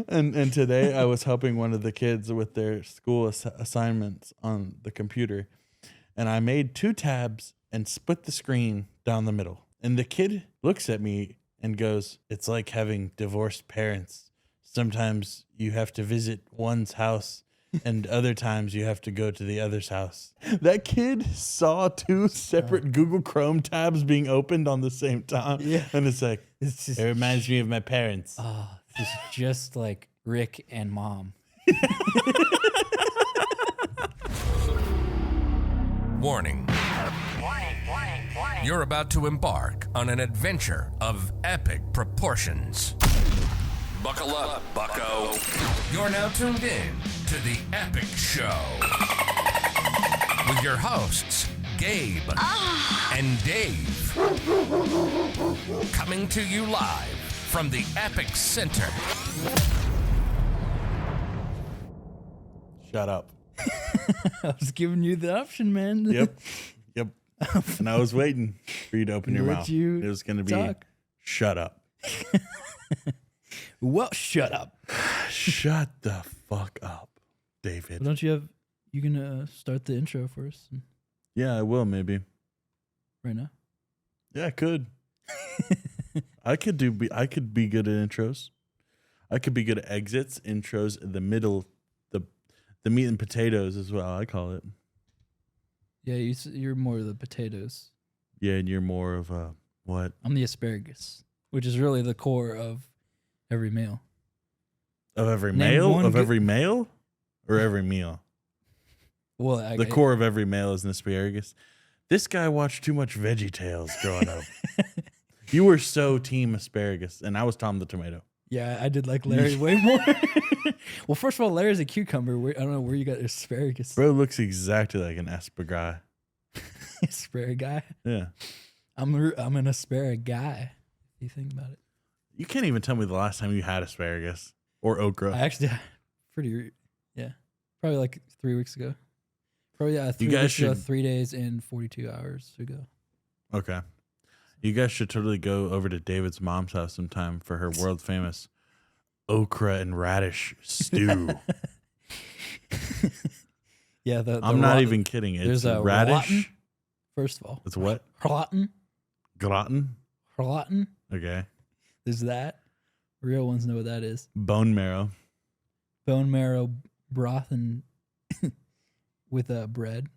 And today I was helping one of the kids with their school assignments on the computer, and I made 2 tabs and split the screen down the middle. And the kid looks at me and goes, "It's like having divorced parents. Sometimes you have to visit one's house and other times you have to go to the other's house." That kid saw 2 separate Google Chrome tabs being opened on the same time. Yeah. And it's like, it reminds me of my parents. This is just like Rick and Mom. Warning. You're about to embark on an adventure of epic proportions. Buckle up, bucko. You're now tuned in to The Epic Show. With your hosts, Gabe and Dave. Coming to you live from the Epic Center. Shut up. I was giving you the option, man. Yep. And I was waiting for you to open your mouth. It was going to be, talk. Shut up. Well, shut up. Shut the fuck up, David. Well, you can start the intro first Yeah, I will maybe. right now? Yeah, I could. I could be good at intros. I could be good at exits, intros, the middle, the meat and potatoes is what I call it. Yeah, you're more of the potatoes. Yeah, and you're more of a what? I'm the asparagus, which is really the core of every meal. Of every Name meal? one Of good- every meal? Or every meal? Well, The core of every meal is an asparagus. This guy watched too much VeggieTales growing up. You were so team asparagus, and I was Tom the tomato. Yeah, I did like Larry way more. Well, first of all, Larry's a cucumber. I don't know where you got asparagus. Bro looks exactly like an asparagus. Asparagus. Yeah. I'm an asparagus guy. If you think about it. You can't even tell me the last time you had asparagus or okra. I actually probably like 3 weeks ago. Probably 3 guys weeks ago, should- 3 days and 42 hours ago. Okay. You guys should totally go over to David's mom's house sometime for her world famous okra and radish stew. Yeah, I'm not even kidding. It's there's a radish. rotten, first of all. It's what? Rotten. Gratin? Okay. There's that. Real ones know what that is. Bone marrow. Bone marrow broth and with bread.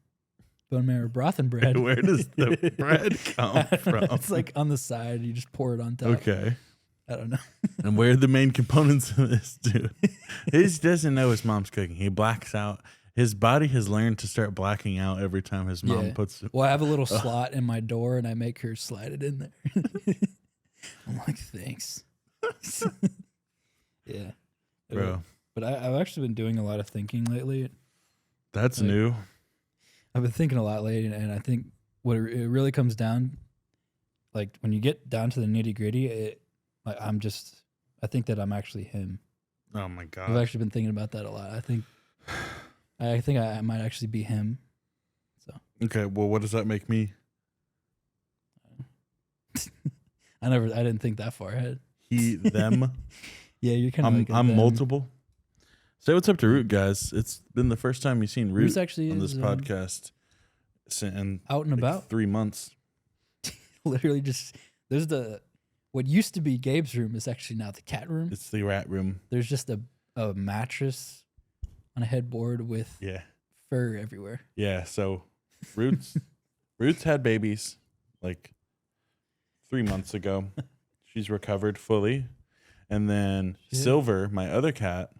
Bone marrow broth and bread. Where does the bread come from? It's like on the side. You just pour it on top. Okay. I don't know. And where are the main components of this, dude? He doesn't know his mom's cooking. He blacks out. His body has learned to start blacking out every time his mom puts it. Well, I have a little slot in my door, and I make her slide it in there. I'm like, thanks. Yeah. Bro. But I've actually been doing a lot of thinking lately. That's Like, new. I've been thinking a lot lately, and I think what it really comes down, like when you get down to the nitty gritty, I think that I'm actually him. Oh my God. I've actually been thinking about that a lot. I think I might actually be him. So Okay, well, what does that make me? I didn't think that far ahead. He, them. Yeah, you're kind of. I'm multiple. Say what's up to Root, guys. It's been the first time you've seen Root Root's actually on this is, podcast in out and about. 3 months. Literally, there's what used to be Gabe's room is actually now the cat room. It's the rat room. There's just a mattress on a headboard with fur everywhere. Yeah, so Root's had babies like 3 months ago. She's recovered fully. And then Silver, my other cat,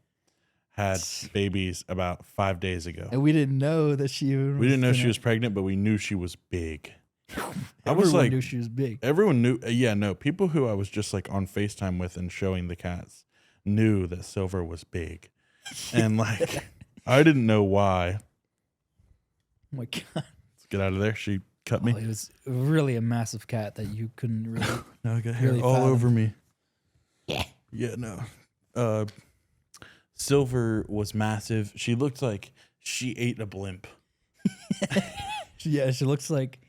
had babies about 5 days ago. And we didn't know that she was pregnant, but we knew she was big. Everyone knew she was big. Everyone knew. Yeah, no. People who I was just like on FaceTime with and showing the cats knew that Silver was big. And like, I didn't know why. Oh my God. Let's get out of there. She cut me. It was really a massive cat that you couldn't really. No, I got hair really all fathom. over me. Yeah. Yeah, no. Silver was massive. She looked like she ate a blimp. Yeah, she looks like.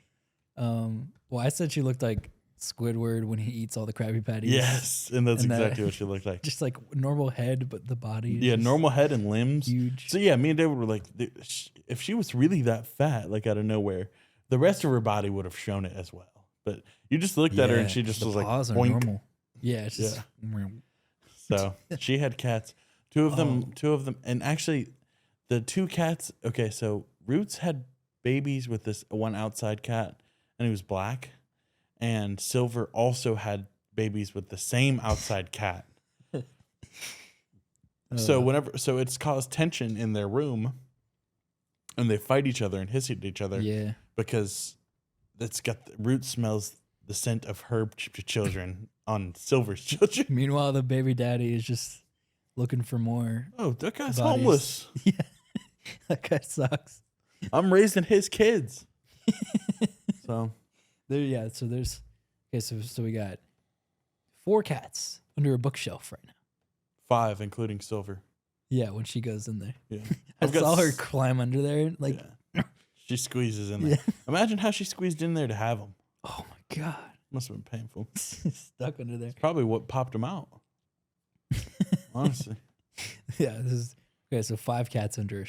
Well, I said she looked like Squidward when he eats all the Krabby Patties. Yes, and that's And that- exactly what she looked like. Just like normal head, but the body. Is Yeah, just normal head and limbs. Huge. So yeah, me and David were like, if she was really that fat, like out of nowhere, the rest of her body would have shown it as well. But you just looked at her and she just the was like, paws are boink. normal. Yeah, it's just. So she had cats. Two of them, and actually, the two cats. Okay, so Roots had babies with this one outside cat, and he was black, and Silver also had babies with the same outside cat. So it's caused tension in their room, and they fight each other and hiss at each other. Yeah. Because it's got Roots smells the scent of her children on Silver's children. Meanwhile, the baby daddy is just looking for more. Oh, that guy's bodies. homeless. Yeah, that guy sucks. I'm raising his kids. So So there's okay. So we got 4 cats under a bookshelf right now. 5, including Silver. Yeah, when she goes in there, Yeah, I saw her climb under there. Like, yeah. She squeezes in there. Yeah. Imagine how she squeezed in there to have them. oh my god, Must have been painful. stuck under there. Probably what popped him out. Honestly, Yeah, this is okay. So 5 cats under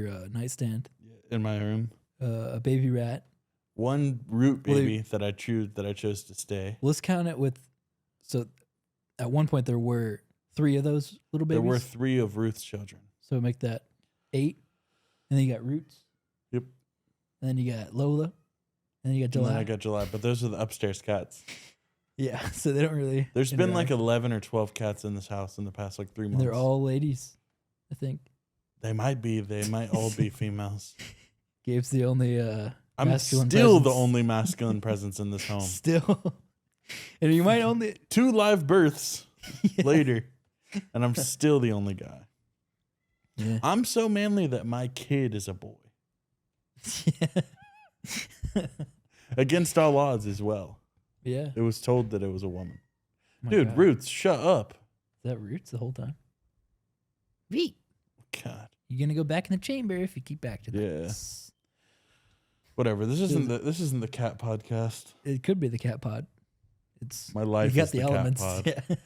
a nightstand. in my room, A baby rat. one Root Well, baby that I chose to stay. Let's count it with. So, at one point there were 3 of those little babies. There were 3 of Ruth's children. So make that 8, and then you got Roots. Yep. And then you got Lola, and then you got And July. then I got July, but those are the upstairs cats. Yeah, so they don't really. There's been like interact. 11 or 12 cats in this house in the past like 3 And months. they're all ladies, I think. They might be. They might all be females. Gabe's the only I'm masculine still the presence. only masculine presence in this home. Still. And you might only 2 live births Yeah. later, and I'm still the only guy. Yeah. I'm so manly that my kid is a boy. Yeah. Against all odds as well. Yeah. It was told that it was a woman. My Dude, God. Roots, shut up. Is that Roots the whole time? Reet. God. You're gonna go back in the chamber if you keep back to that. Yeah. Whatever. This isn't the cat podcast. It could be the cat pod. It's My life you got is the the cat elements. pod. Yeah.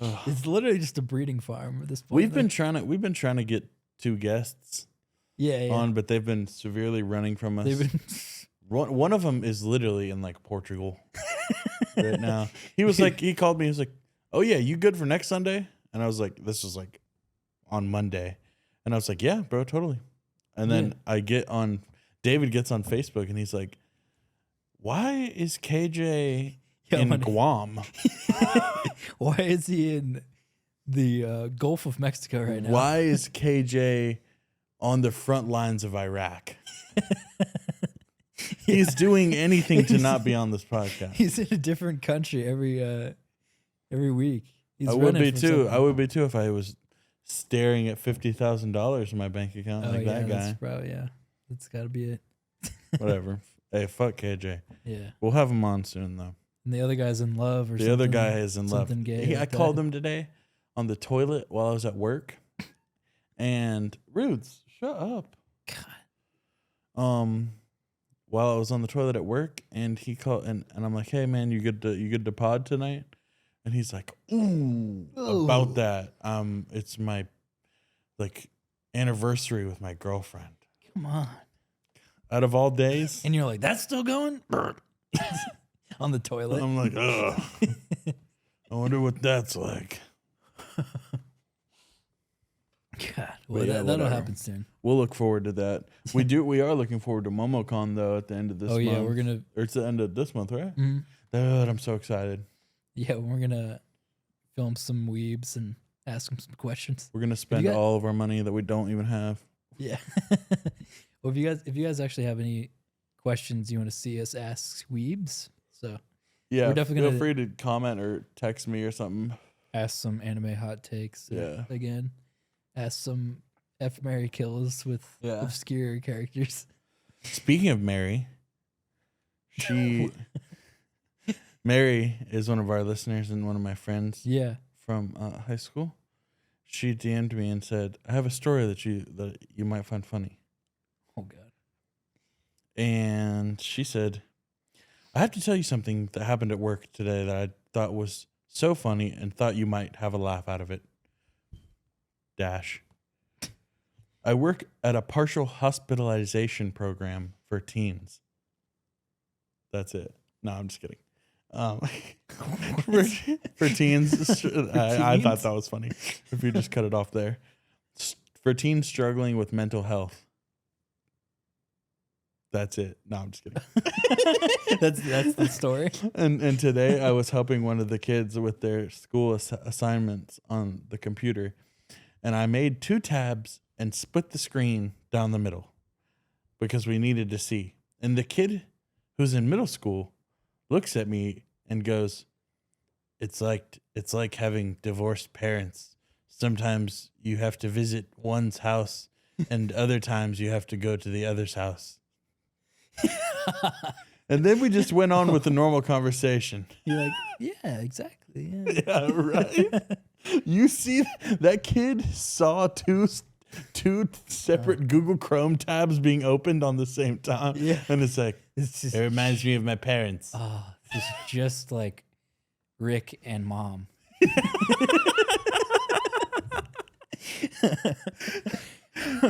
Ugh. It's literally just a breeding farm at this point. We've been trying to get 2 guests yeah. on, but they've been severely running from us. They've been One of them is literally in like Portugal right now. He was like, he called me. He was like, "Oh yeah, you good for next Sunday?" And I was like, "This was like on Monday," and I was like, "Yeah, bro, totally." And then David gets on Facebook and he's like, "Why is KJ in Guam? Why is he in the Gulf of Mexico right now? Why is KJ on the front lines of Iraq?" He's doing anything to not be on this podcast. He's in a different country every week. He's I would running be from too. something. I would be too if I was staring at $50,000 in my bank account Oh like yeah, that guy. that's probably that's got to be it. Whatever. Hey, fuck KJ. Yeah, We'll have him on soon though. and the other guy's in love or The something. other guy is in love. something gay I like called that. him today on the toilet while I was at work, and Roots, shut up. God. While I was on the toilet at work, and he called, and I'm like, "Hey man, you good to pod tonight?" And he's like, "Ooh, about that. It's my like anniversary with my girlfriend. Come on. Out of all days." And you're like, that's still going? On the toilet. I'm like, ugh. I wonder what that's like. God. Well, yeah, that'll whatever. happen soon. We'll look forward to that. We are looking forward to MomoCon though at the end of this month. Yeah, we're gonna. Or it's the end of this month, right? Mhm. Dude, I'm so excited. Yeah, we're gonna film some weebs and ask them some questions. We're gonna spend got- all of our money that we don't even have. Yeah. Well, if you guys actually have any questions you want to see us ask weebs, so Yeah, We're definitely feel gonna- free to comment or text me or something. ask some anime hot takes. Yeah. Again, ask some F Mary kills with Yeah. obscure characters. Speaking of Mary, Mary is one of our listeners and one of my friends Yeah. from high school. She DM'd me and said, "I have a story that you might find funny." Oh God. And she said, I have to tell you something that happened at work today that I thought was so funny and thought you might have a laugh out of it. Dash. I work at a partial hospitalization program for teens. That's it. No, I'm just kidding. For teens, I thought that was funny. If you just cut it off there. For teens struggling with mental health. That's it. No, I'm just kidding. That's the story. And today I was helping one of the kids with their school assignments on the computer. And I made 2 tabs and split the screen down the middle because we needed to see. And the kid who's in middle school looks at me and goes, it's like having divorced parents. Sometimes you have to visit one's house and other times you have to go to the other's house. And then we just went on with the normal conversation. You're like, yeah, exactly. Yeah, Yeah, right. You see, that kid saw two separate Google Chrome tabs being opened on the same time. Yeah. And it's like, it's just, it reminds me of my parents. this is just like Rick and Mom.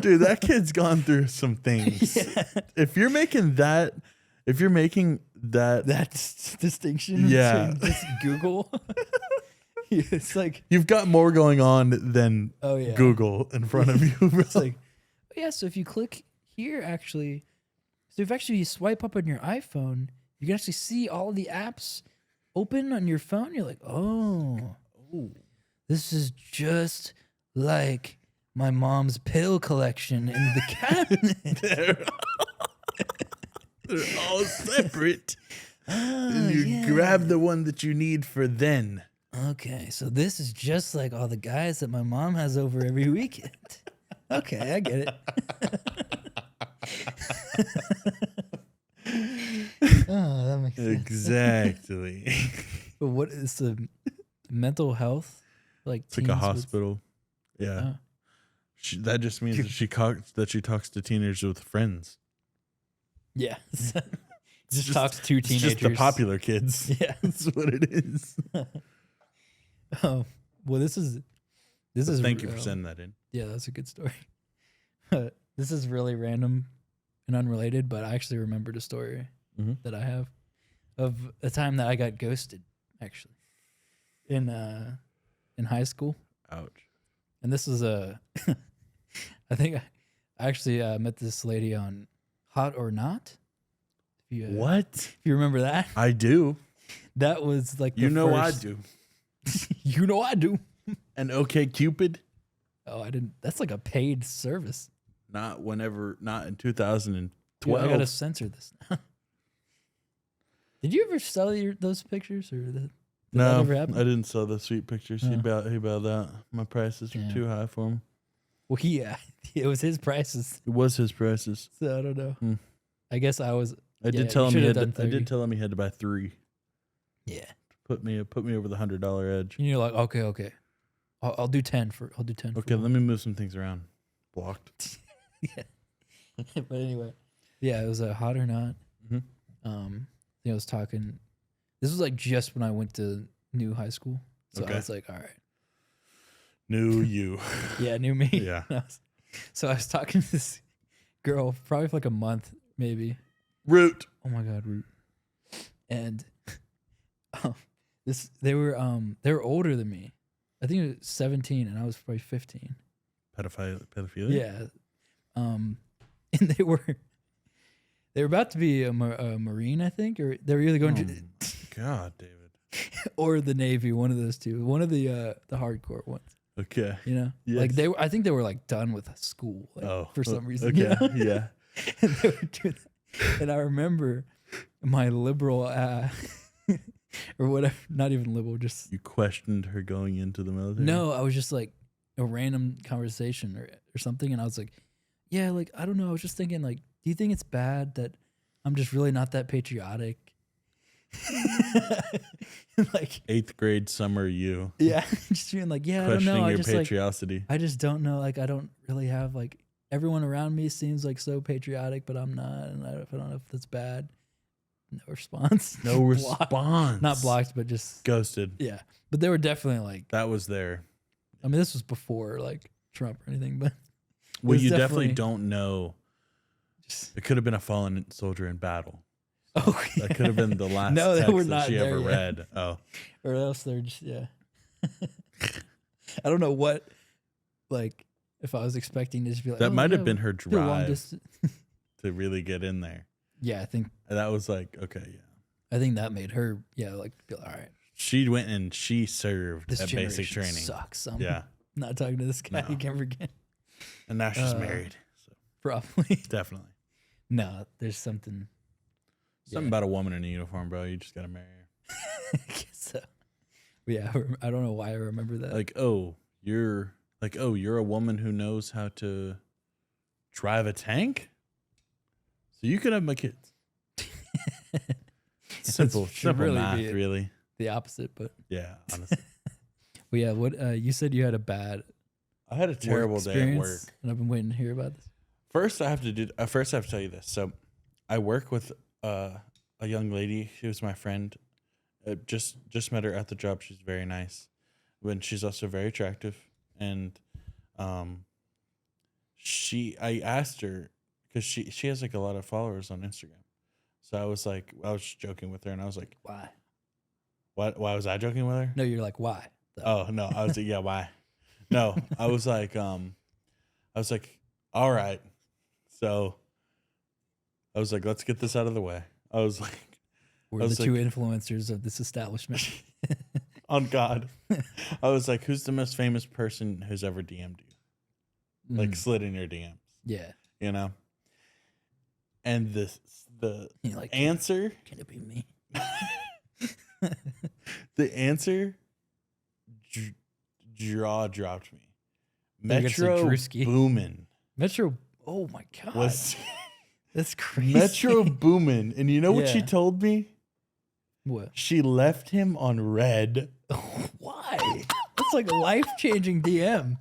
Dude, that kid's gone through some things. Yeah. If you're making that That's distinction. Yeah. between just Google. It's like, you've got more going on than oh yeah, Google in front of you. Bro. It's like, yeah. So if you click here, actually, you swipe up on your iPhone, you can actually see all the apps open on your phone. You're like, oh, this is just like my mom's pill collection in the cabinet. They're all separate. And you grab the one that you need for then. Okay, so this is just like all the guys that my mom has over every weekend. Okay, I get it. Oh, that makes sense. Exactly. But what is the mental health? Like It's like a hospital. Yeah. That just means that she talks to teenagers with friends. Yeah. just talks to teenagers. It's just the popular kids. Yeah. That's what it is. Oh, well, this is Thank you for sending that in. Yeah, that's a good story. This is really random and unrelated, but I actually remembered a story that I have of a time that I got ghosted, actually, in high school. Ouch. And this is I think I actually met this lady on Hot or Not. What? If you remember that, I do. that was like You know I do. You know I do. And OK Cupid? Oh, I didn't. That's like a paid service. Not in 2012. Dude, I gotta censor this now. Did you ever sell those pictures, or did that ever happen? I didn't sell the sweet pictures. He bailed out. My prices were too high for him. Well, it was his prices, It was his prices. so I don't know. I guess I was. I did tell him he had to buy 3. Yeah, Put me over the $100 edge. and you're like, okay, I'll do 10 for. I'll do 10. Okay, let me move some things around. Blocked. Yeah. But anyway, yeah, it was a Hot or Not. Mhm. I think I was talking. This was like just when I went to new high school, so Okay. I was like, all right, Knew you. yeah, new me. Yeah. So I was talking to this girl probably for like a month, maybe. Root. Oh my god, Root. And they were older than me. I think it was 17 and I was probably 15. Pedophilia? Yeah. And they were about to be a Marine, I think, or they were either going to God, David. or the Navy, one of those two. One of the hardcore ones. Okay. You know? Yes. Like I think they were like done with school for some reason. Okay. You know? Yeah. And they were doing that. And I remember my liberal or whatever, not even liberal, just You questioned her going into the military? no, I was just like a random conversation or something, and I was like, yeah, like I don't know, I was just thinking, like, do you think it's bad that I'm just really not that patriotic? Like 8th grade summer you. yeah, just being like, yeah, I don't Questioning know, I your just like patriosity. I just don't know, like I don't really have like everyone around me seems like so patriotic, but I'm not, and I don't know if that's bad. No response. No Blocked. response. Not blocked, but just Ghosted. yeah. But they were definitely like. That was there. I mean, this was before like Trump or anything, but Well, was you definitely definitely- don't know. just, It could have been a fallen soldier in battle. oh, That could have been the last No, they text were that not she there ever yet. read. Oh, or else they're just yeah. I don't know what, like, if I was expecting to just be like that oh, might yeah, have been her do a long drive distance. to really get in there. Yeah, I think And that was like, okay, yeah. that made her like be like, all right, She went and she served this at basic generation training. sucks. I'm Yeah. not talking to this guy No. again. Again. And now she's Uh, married. So Probably definitely. no. There's something. Something about a woman in a uniform, bro. You just got to marry her. I guess so. But yeah, I don't know why I remember that. Like, you're a woman who knows how to drive a tank? So you could have my kids. Simple should really math, be really. the opposite, but Yeah, honestly. well, yeah. What you said you had a bad I had a terrible work day at experience, work. and I've been waiting to hear about this. First, I have to tell you this. So, I work with a young lady. She was my friend. Just met her at the job. She's very nice, but she's also very attractive. And, I asked her because she has like a lot of followers on Instagram. So I was just joking with her, and I was like, Why? "Why was I joking with her?" No, you're like why? though? Oh no, I was like, yeah, why? No, I was like, all right. So I was like, let's get this out of the way. I was like, We're I the was two influencers of this establishment. on God. I was like, who's the most famous person who's ever DM'd you? Like slid in your DMs, Yeah. you know? And the You're like, answer, can it be me? the answer jaw dropped me. Think it's a Metro Drewski. Boomin Metro. Oh my god, was that's crazy. Metro Boomin. And you know what she Yeah. told me? What? She left him on red. Why? That's like a life changing DM.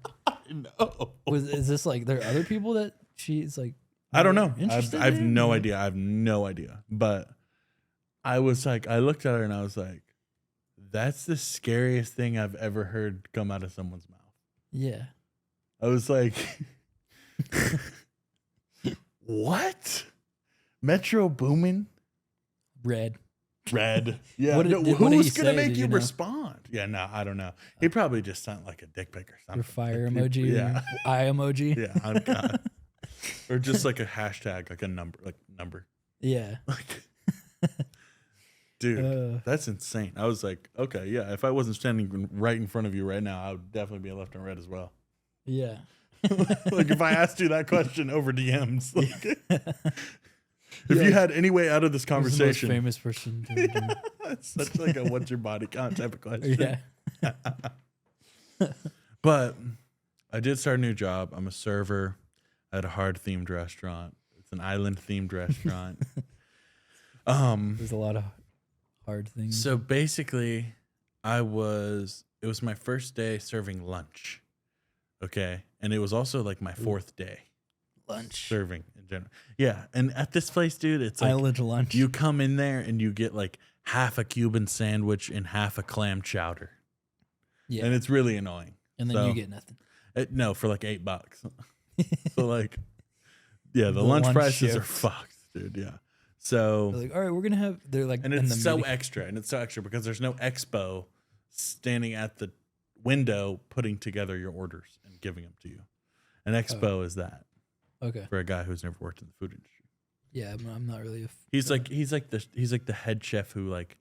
No. Is this like there are other people that she's like? I don't know. interested I've in? no idea. I have no idea. But I was like, I looked at her and I was like, that's the scariest thing I've ever heard come out of someone's mouth. Yeah. I was like, what? Metro Boomin? Red. Red. Yeah. What did- no, what did who's he going to say? make Did you you know? respond? Yeah, no, I don't know. He probably just sent like a dick pic or something. Your fire Like, emoji. Yeah. Or eye emoji. Yeah. On God. Or just like a hashtag, like a number, Yeah. Like, dude, that's insane. I was like, okay, yeah. If I wasn't standing right in front of you right now, I would definitely be left on red as well. Yeah. Like if I asked you that question over DMs, like, if you had any way out of this Who's the most conversation, famous person. to do- it's such like a what's your body count type of question. yeah. But I did start a new job. I'm a server at a hard themed restaurant. It's an island themed restaurant. There's a lot of hard things. So basically, it was my first day serving lunch. Okay. And it was also like my fourth day Lunch. serving in general. Yeah. And at this place, dude, it's like Island lunch. you come in there and you get like half a Cuban sandwich and half a clam chowder. Yeah. And it's really annoying. And then So- you get nothing. No, for like $8. So like, yeah, the The lunch lunch prices are shift. fucked, dude. Yeah. So, They're like, all right, we're gonna have. They're like, and in it's the so meeting. extra, because there's no expo standing at the window putting together your orders and giving them to you. An expo is that Okay. for a guy who's never worked in the food industry. Yeah, I'm not really. He's like the head chef who like,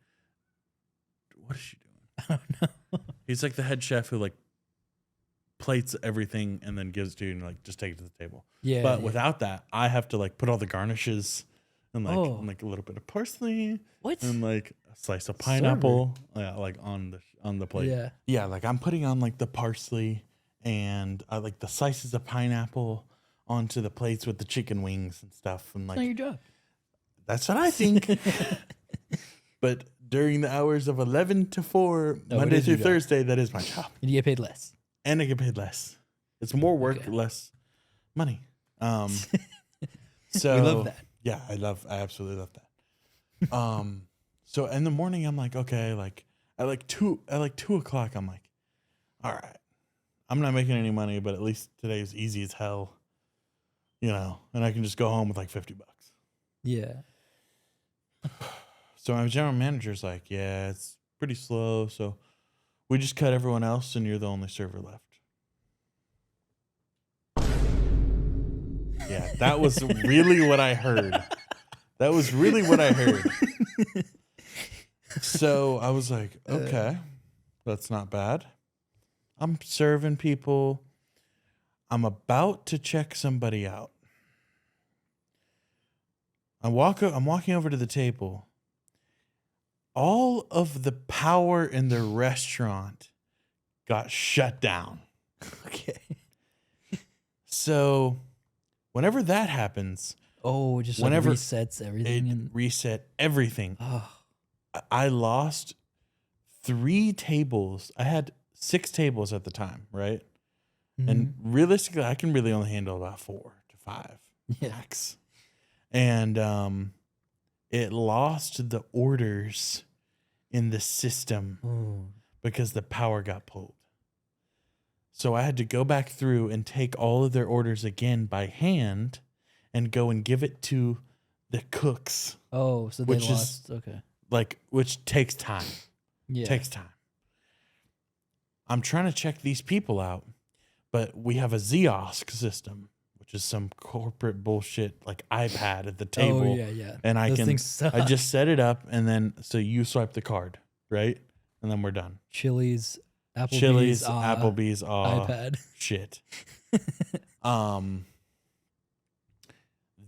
what is she doing? I don't know. He's like the head chef who like plates everything and then gives it to you and like just take it to the table. Yeah. But yeah. without that, I have to like put all the garnishes and like Oh. and, like a little bit of parsley What? and like a slice of pineapple, yeah, like on the plate. Yeah. Yeah, like I'm putting on like the parsley and like the slices of pineapple onto the plates with the chicken wings and stuff, and It's like not your job. that's what I think. But during the hours of 11 to 4, No, it Monday is through your job. Thursday, that is my job. And you get paid less. And I get paid less. It's more work, Okay. less money. So We love that. Yeah, I absolutely love that. So in the morning, I'm like, okay, like at like 2:00, I'm like, all right, I'm not making any money, but at least today is easy as hell, and I can just go home with like $50. Yeah. So my general manager's like, yeah, it's pretty slow. So we just cut everyone else and you're the only server left. Yeah, that was really what I heard. That was really what I heard. So I was like, okay, that's not bad. I'm serving people. I'm about to check somebody out. I'm walking over to the table. All of the power in the restaurant got shut down. Okay. So whenever that happens, Oh, it just whenever resets everything. it reset everything. Oh. I lost 3 tables. I had 6 tables at the time, right? And realistically, I can really only handle about 4 to 5 max. And it lost the orders in the system because the power got pulled. So I had to go back through and take all of their orders again by hand and go and give it to the cooks. Oh, so they lost. Okay. Which takes time. Yeah. Takes time. I'm trying to check these people out, but we have a Ziosk system, which is some corporate bullshit like iPad at the table. Oh, yeah. And I Those things suck. I just set it up and then so you swipe the card, right? And then we're done. Chili's, Applebee's, iPad. Shit.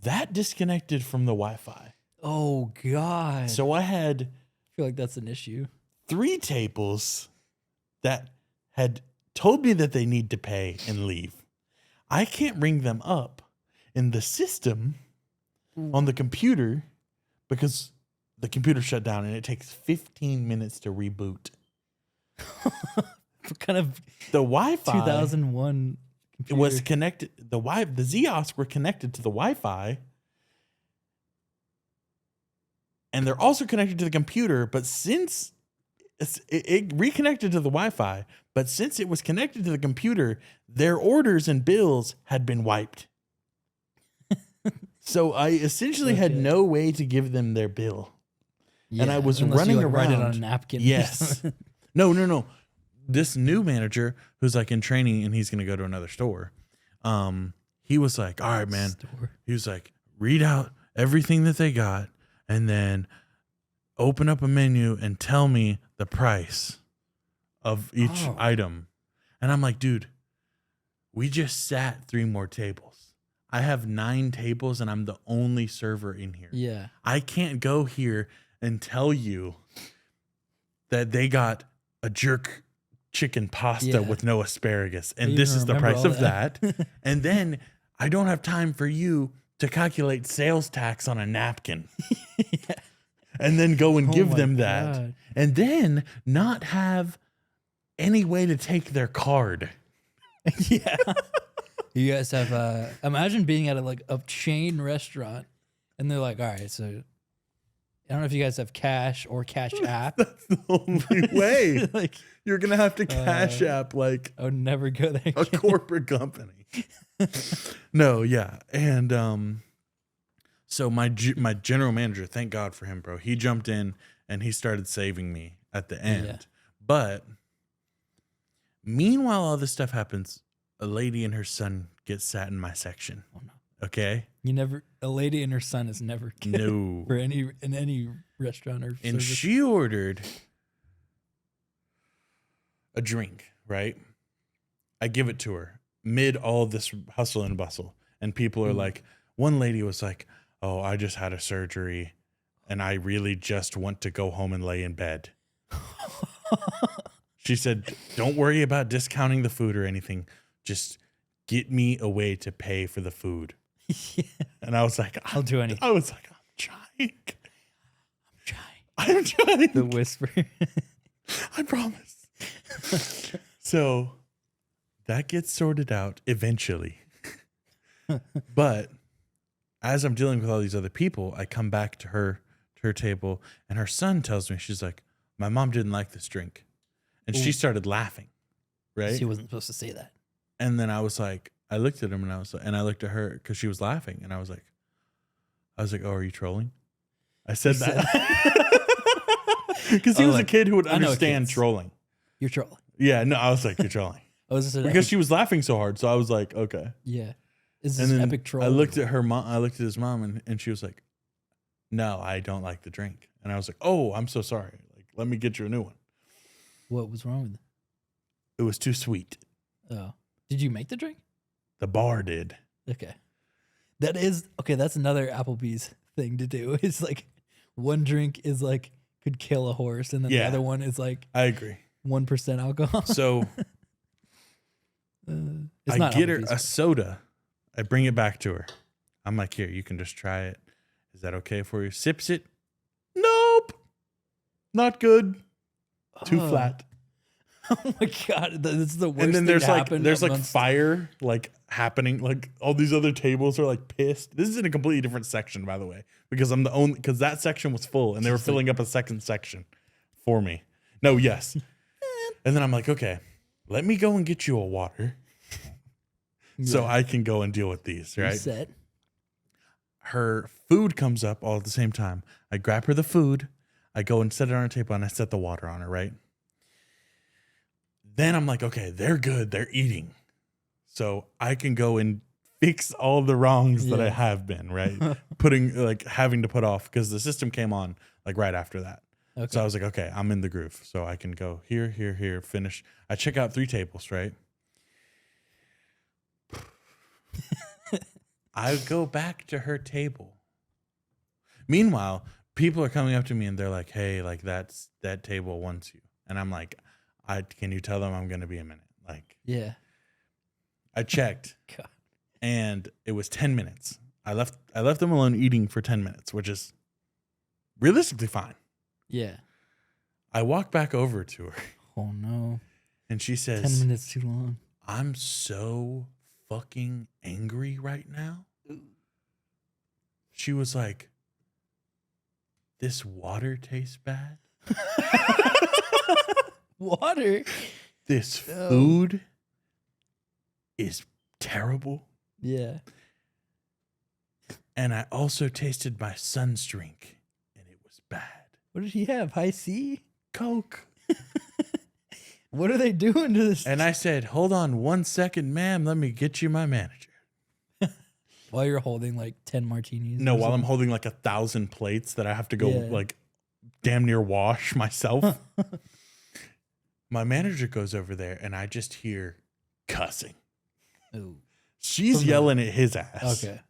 That disconnected from the Wi-Fi. Oh God. So I had I feel like that's an issue. 3 tables that had told me that they need to pay and leave. I can't ring them up in the system on the computer because the computer shut down and it takes 15 minutes to reboot. What kind of The Wi-Fi 2001 it was connected. The Ziosk were connected to the Wi-Fi. And they're also connected to the computer, but since it reconnected to the Wi-Fi, but since it was connected to the computer, their orders and bills had been wiped. So I essentially had no way to give them their bill. Yeah, and I was unless running you, like, around. write it on a napkin. Yes. No. This new manager who's like in training and he's going to go to another store. He was like, all right, man. He was like, read out everything that they got and then open up a menu and tell me the price of each item. And I'm like, dude, we just sat 3 more tables. I have 9 tables and I'm the only server in here. Yeah. I can't go here and tell you that they got a jerk chicken pasta with no asparagus. And this is the price of that. And then I don't have time for you to calculate sales tax on a napkin. And then go and give them that. God. And then not have any way to take their card. Yeah. You guys have imagine being at a chain restaurant and they're like, all right, so I don't know if you guys have cash or cash app. That's the only way. Like you're gonna have to cash app like I would never go there again. a corporate company. No, yeah. And so my general manager, thank God for him, bro. He jumped in and he started saving me at the end. Yeah. But meanwhile, all this stuff happens. A lady and her son get sat in my section. Oh no. Okay. A lady and her son is never good No. for in any restaurant or and service. she ordered a drink, right? I give it to her mid all this hustle and bustle. And people are like, one lady was like, oh, I just had a surgery and I really just want to go home and lay in bed. She said, don't worry about discounting the food or anything. Just get me a way to pay for the food. Yeah. And I was like, I'll do anything. I was like, I'm trying. The whisper. I promise. So that gets sorted out eventually. But as I'm dealing with all these other people, I come back to her her table, and her son tells me, she's like, my mom didn't like this drink. And she started laughing, right? She wasn't supposed to say that. And then I was like, I looked at him and I looked at her because she was laughing. And I was like, oh, are you trolling? I said that. Because he was a kid who would understand trolling. You're trolling. Yeah, no, I was like, you're trolling. Because she was laughing so hard. So I was like, okay. Yeah. Is this epic troll? I looked at her mom. I looked at his mom and she was like, no, I don't like the drink. And I was like, oh, I'm so sorry. Like, let me get you a new one. What was wrong with it? It was too sweet. Oh. Did you make the drink? The bar did. Okay. That's another Applebee's thing to do. It's like one drink is like could kill a horse, and then the other one is like I agree. 1% alcohol. So I get her a soda. I bring it back to her. I'm like, here, you can just try it. Is that okay for you? Sips it. Nope. Not good. Too flat. Oh my God. This is the worst and then thing there's like fire like happening. Like all these other tables are like pissed. This is in a completely different section, by the way, because I'm the only, because that section was full and they were filling up a second section for me. No, yes. And then I'm like, okay, let me go and get you a water so I can go and deal with these, right? Reset. Her food comes up all at the same time. I grab her the food. I go and set it on her table and I set the water on her, right? Then I'm like, okay, they're good. They're eating. So I can go and fix all the wrongs that I have been, right? Having to put off because the system came on like right after that. Okay. So I was like, okay, I'm in the groove. So I can go here, here, here, finish. I check out 3 tables, right? I go back to her table. Meanwhile, people are coming up to me and they're like, hey, like that table wants you. And I'm like, can you tell them I'm going to be a minute? Like, yeah. I checked God. And it was 10 minutes. I left them alone eating for 10 minutes, which is realistically fine. Yeah. I walk back over to her. Oh no. And she says, 10 minutes too long. I'm so fucking angry right now. She was like, this water tastes bad. Water? This food is terrible. Yeah. And I also tasted my son's drink, and it was bad. What did he have? High C? Coke. What are they doing to this? And I said, hold on 1 second, ma'am. Let me get you my manager. While you're holding like 10 martinis? No, while I'm holding like 1,000 plates that I have to go like damn near wash myself. My manager goes over there and I just hear cussing. Ooh. She's yelling at his ass. Okay.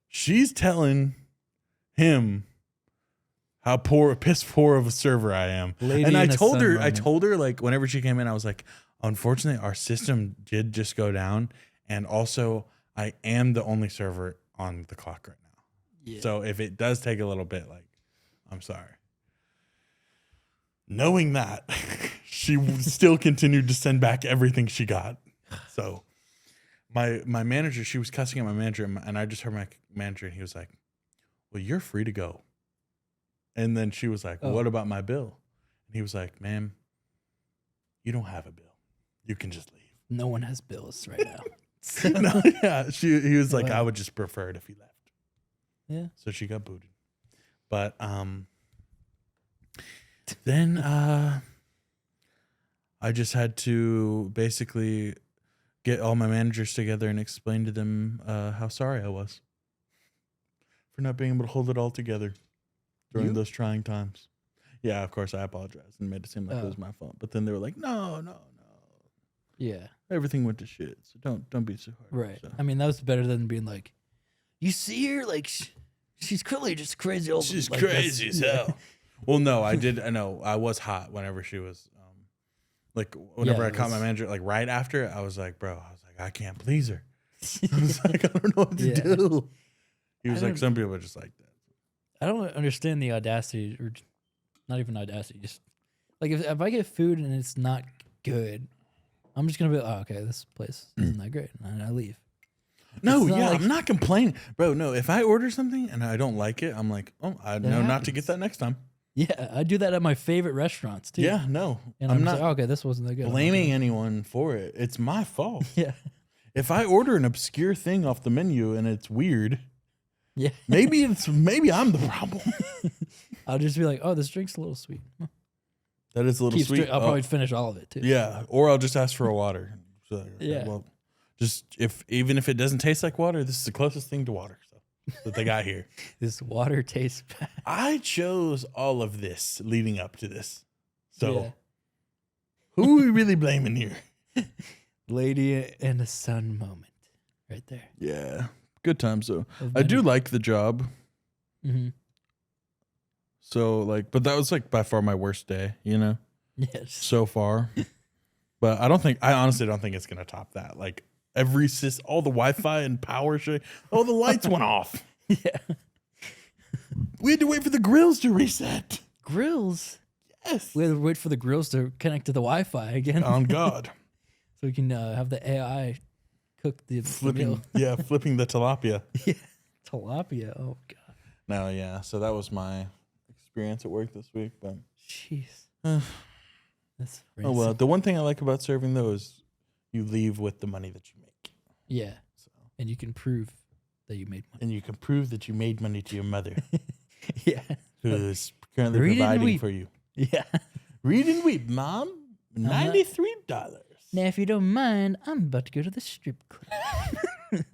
She's telling him how piss poor of a server I am. And I told her like whenever she came in, I was like, unfortunately, our system did just go down. And also I am the only server on the clock right now. Yeah. So if it does take a little bit, like, I'm sorry. Knowing that, she still continued to send back everything she got. So my manager, she was cussing at my manager, and I just heard my manager, and he was like, well, you're free to go. And then she was like, well, what about my bill? And he was like, ma'am, you don't have a bill. You can just leave. No one has bills right now. No, yeah, he was like, I would just prefer it if he left. Yeah. So she got booted. But then I just had to basically get all my managers together and explain to them how sorry I was for not being able to hold it all together during those trying times. Yeah, of course I apologized and made it seem like it was my fault. But then they were like, no. Yeah. Everything went to shit. So don't be so hard. Right. So. I mean, that was better than being like, you see her? Like, she's clearly just crazy old. She's like crazy as hell. Well, no, I know I was hot whenever she was, whenever I caught my manager, like right after, I was like, bro, I can't please her. I was like, I don't know what to do. He was like, some people are just like that. I don't understand the audacity, or not even audacity, just like if I get food and it's not good, I'm just gonna be like, oh, okay, this place isn't that great, and I leave. No, It's not yeah, like- I'm not complaining, bro. No, if I order something and I don't like it, I'm like, oh, I know not to get that next time. Yeah, I do that at my favorite restaurants too. Yeah, no, and I'm not like, okay, this wasn't that good. I'm not blaming gonna- anyone for it. It's my fault. Yeah, If I order an obscure thing off the menu and it's weird, yeah. maybe I'm the problem. I'll just be like, oh, this drink's a little sweet. That is a little sweet. I'll probably finish all of it too. Yeah, or I'll just ask for a water. So, Yeah. Well, just even if it doesn't taste like water, this is the closest thing to water that they got here. This water tastes bad. I chose all of this leading up to this. So Yeah. who are we really blaming here? Lady and the sun moment, right there. Yeah, good time. So Of I do many. like the job. Mm-hmm. So like, but that was like by far my worst day, Yes. so far. But I honestly don't think it's gonna top that. Like all the Wi-Fi and power shit, all the lights went off. Yeah. We had to wait for the grills to reset. Grills. Yes. We had to wait for the grills to connect to the Wi-Fi again, On God. so we can have the AI cook the Flipping the tilapia. Yeah. Tilapia. Oh God. No, yeah. So that was my experience at work this week. But Jeez. That's oh well. The one thing I like about serving though is you leave with the money that you make. Yeah. So And you can prove that you made money. and you can prove that you made money to your mother, Yeah. who is currently Read and providing weep. for you. Yeah. Read and weep, Mom. $93. Now, if you don't mind, I'm about to go to the strip club.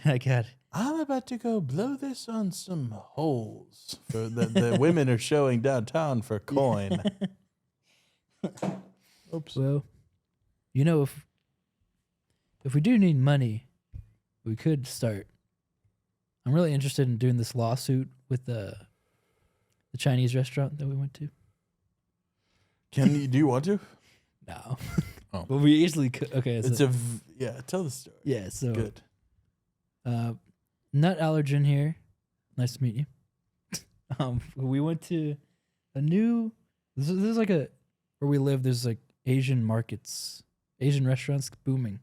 I got it. I'm about to go blow this on some holes for the women are showing downtown for coin. Oops. Well, if we do need money, we could start. I'm really interested in doing this lawsuit with the Chinese restaurant that we went to. Do you want to? No. Oh. Well, we easily could. Okay. So, Tell the story. yeah. So, Good. nut allergen here. Nice to meet you. We went to a new. This is like where we live. There's like Asian markets, Asian restaurants booming,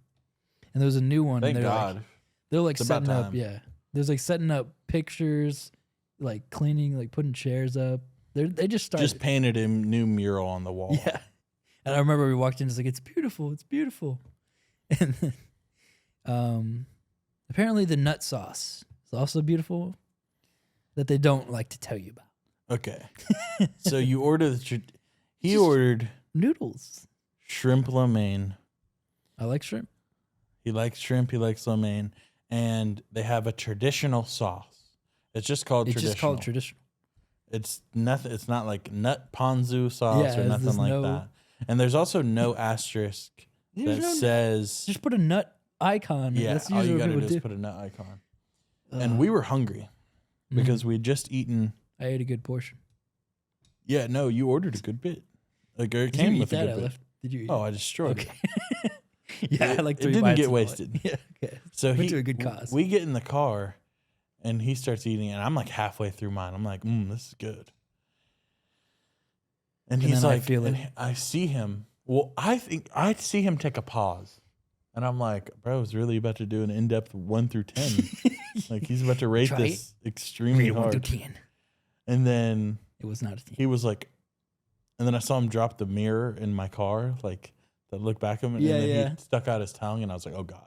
and there was a new one. Thank and God. They're like It's about setting up. time. Yeah. There's like setting up pictures, like cleaning, like putting chairs up. They just started. Just painted a new mural on the wall. Yeah. And I remember we walked in, it's like, it's beautiful, it's beautiful. And then, apparently the nut sauce is also beautiful that they don't like to tell you about. Okay. So you order he ordered Noodles. shrimp lo mein. I like shrimp. He likes shrimp, he likes lo mein, and they have a traditional sauce. It's just called It's traditional. just called traditional. It's nothing. It's not like nut ponzu sauce Yeah, or nothing there's like no- that. And there's also no asterisk There's that no- says. Just put a nut icon. Yeah, That's all usually you what gotta do people is do. put a nut icon. Uh, And we were hungry mhm. because we'd just eaten. I ate a good portion. Yeah, no, you ordered a good bit. Like it Did came you eat with a that? good I bit. left. Did you eat Oh, I destroyed it. Okay. Yeah, I like It 3 didn't bites get and all wasted. that. Yeah, okay. So Went to a good cause. We get in the car, and he starts eating, and I'm like halfway through mine. I'm like, this is good. And he's then I like, feel and it. I see him. Well, I think I see him take a pause, and I'm like, bro, is really about to do an in-depth 1 through 10. Like he's about to rate Try this extremely Rate 1 through hard. 10. And then It was not a 10. he was like, and then I saw him drop the mirror in my car, like that look back at him, and Yeah, then yeah. he stuck out his tongue, and I was like, oh God,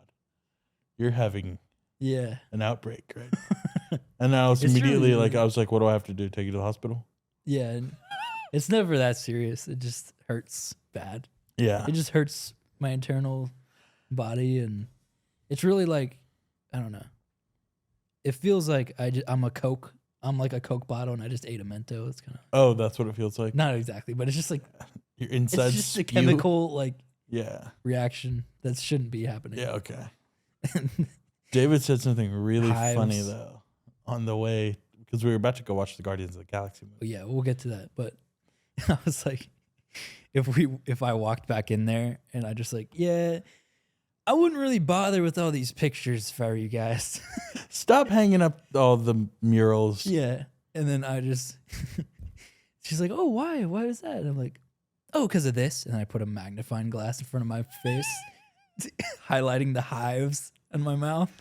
you're having Yeah. an outbreak, right? And I was It's immediately really- like, I was like, what do I have to do? Take you to the hospital? Yeah. And it's never that serious. It just hurts bad. Yeah. It just hurts my internal body. And it's really like, I don't know. It feels like I'm like a Coke bottle and I just ate a Mento. It's kind of Oh, that's what it feels like. not exactly, but it's just like, Your inside it's just a spew. chemical like Yeah. reaction that shouldn't be happening. Yeah. Okay. David said something really Hives. funny though on the way because we were about to go watch the Guardians of the Galaxy movie. Yeah, we'll get to that. But I was like, if I walked back in there and I just like, yeah, I wouldn't really bother with all these pictures if I were you guys. Stop hanging up all the murals. Yeah. And then I just, she's like, oh, why? Why is that? And I'm like, oh, because of this. And I put a magnifying glass in front of my face, highlighting the hives. in my mouth.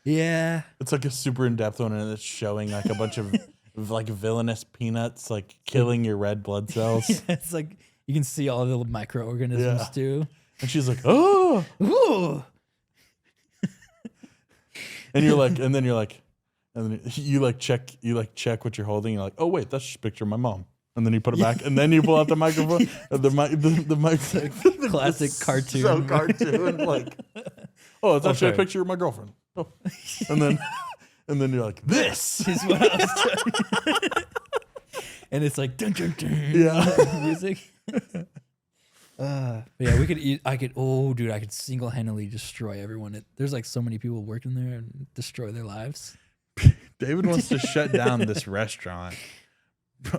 Yeah. It's like a super in-depth one, and it's showing like a bunch of like villainous peanuts like killing your red blood cells. Yeah, it's like you can see all the little microorganisms too. And she's like, oh. Ooh. And you're like, and then you check what you're holding. You're like, oh wait, that's just a picture of my mom. And then you put it back, and then you pull out the microphone. The mic, Classic cartoon. So cartoon, like, oh, it's actually a picture of my girlfriend. Oh. And then you're like, this is what I was doing. And it's like dun, dun, dun, music. But yeah, we could eat. I could single-handedly destroy everyone. There's like so many people working there and destroy their lives. David wants to shut down this restaurant.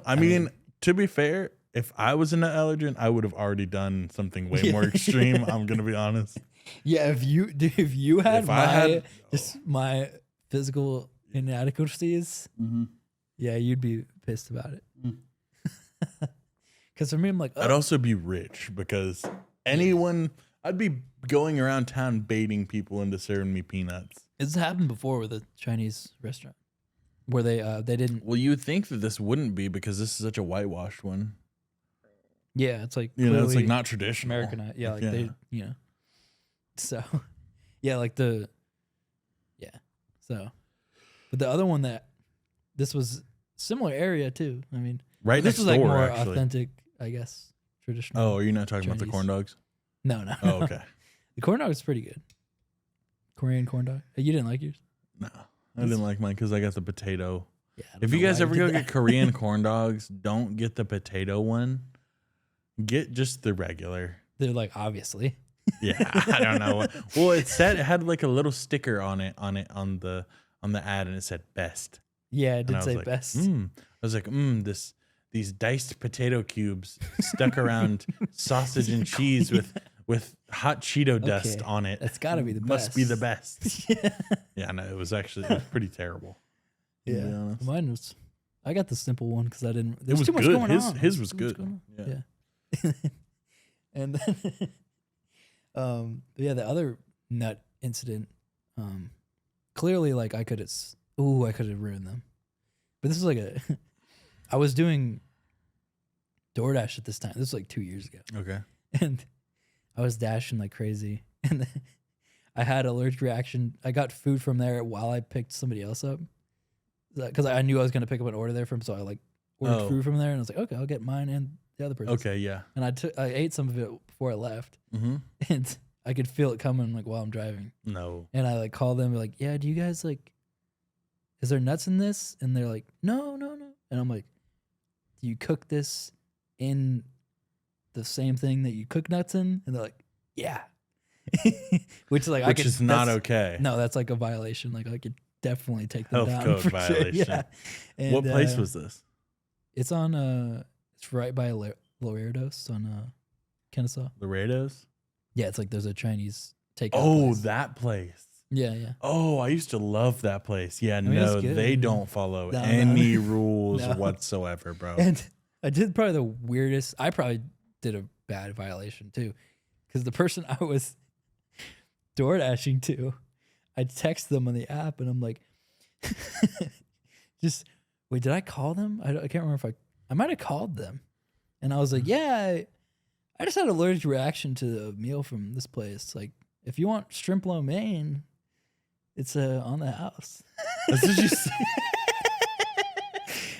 I mean, to be fair, if I was an allergen, I would have already done something way more extreme. I'm gonna be honest. Yeah, if you had my physical inadequacies, yeah, you'd be pissed about it. Because for me, I'm like, I'd also be rich because I'd be going around town baiting people into serving me peanuts. It's happened before with a Chinese restaurant where they didn't. Well, you would think that this wouldn't be because this is such a whitewashed one. Yeah, it's like it's like not traditional. Americanized. Yeah, they, So, yeah, so, but the other one this was similar area too. I mean, right this next was like door, more actually. Authentic, I guess, traditional. Oh, are you not talking about the Chinese. corn dogs? No. Oh, okay. The corn dog is pretty good. Korean corn dog. You didn't like yours? No, I didn't like mine because I got the potato. Yeah. If you guys ever go get Korean corn dogs, don't get the potato one. Get just the regular. They're like, obviously. Yeah, I don't know. Well, it had like a little sticker on the ad, and it said best. Yeah, it did say like, best. I was like, these diced potato cubes stuck around sausage and cheese with hot Cheeto dust on it. That's got to be the best. Must be the best. Yeah, no, it was pretty terrible. Yeah, mine was. I got the simple one because I didn't. There was too much good. going on. His was good. Yeah. And then, the other nut incident. Clearly, like I could have ruined them, but this is like I was doing DoorDash at this time. This was like 2 years ago. Okay. And I was dashing like crazy, and then I had allergic reaction. I got food from there while I picked somebody else up because I knew I was going to pick up an order there from. So I like ordered food from there, and I was like, okay, I'll get mine and the other person. Okay, yeah. And I ate some of it before I left, and I could feel it coming like while I'm driving. No. And I like called them, like, yeah, do you guys like? Is there nuts in this? And they're like, no. And I'm like, do you cook this in the same thing that you cook nuts in? And they're like, yeah. Which is not okay. No, that's like a violation. Like I could definitely take them Health down. code for violation. Sure. Yeah. And, what place was this? It's on it's right by Laredos on Kennesaw. Laredos? Yeah, it's like there's a Chinese takeout. Oh, place. that place. Yeah. Oh, I used to love that place. Yeah, mean, no, it's good. they don't follow No. any rules No. whatsoever, bro. And I did probably the weirdest. I probably did a bad violation too, because the person I was door dashing to, I text them on the app, and I'm like, just wait, did I call them? I can't remember if I might have called them, and I was like, yeah, I just had an allergic reaction to the meal from this place. Like, if you want shrimp lo mein, it's on the house. That's what you said.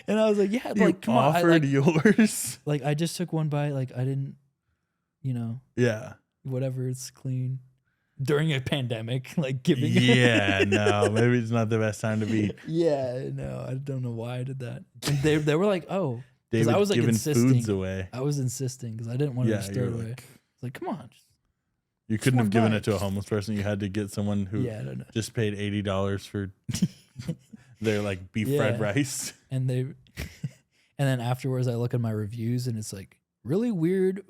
And I was like, yeah, You like, come on. offered yours? Like, I just took one bite. Like, I didn't, Yeah. whatever, it's clean. During a pandemic, like giving. Yeah, no, maybe it's not the best time to be. Yeah, no, I don't know why I did that. And they were like, oh, because David I was like giving insisting. foods away. I was insisting because I didn't want to Yeah, just you throw it were away. like, It's like, come on. you couldn't one have given bite. it to a homeless person. You had to get someone who Yeah, I don't know. just paid $80 for their like beef Yeah. fried rice. And and then afterwards, I look at my reviews, and it's like really weird.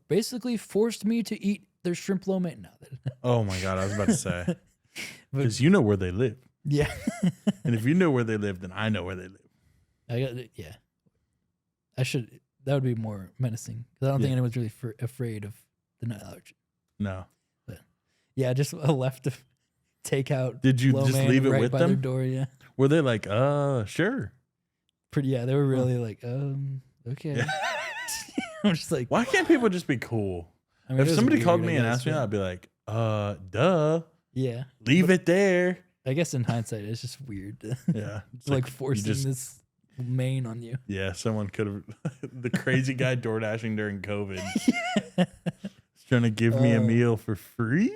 Basically, forced me to eat their shrimp lo mein. No, Oh my god, I was about to say, but because you know where they live, yeah, and if you know where they live, then I know where they live. I got it. Yeah, I should. That would be more menacing because I don't think Yeah. anyone's really afraid of the nut allergy. No, Yeah, I just left takeout. Did you low just man leave it right with by their them? door? Yeah. Were they like, sure? Yeah, they were really like, okay. Yeah. I'm just like, Why can't people just be cool? I mean, it If was somebody called weird, me I and guess, asked me, but- I'd be like, duh. yeah. Leave it there. I guess in hindsight, it's just weird to Yeah. It's like you forcing just- this main on you. Yeah, someone could have. The crazy guy door dashing during COVID. He's trying to give me a meal for free?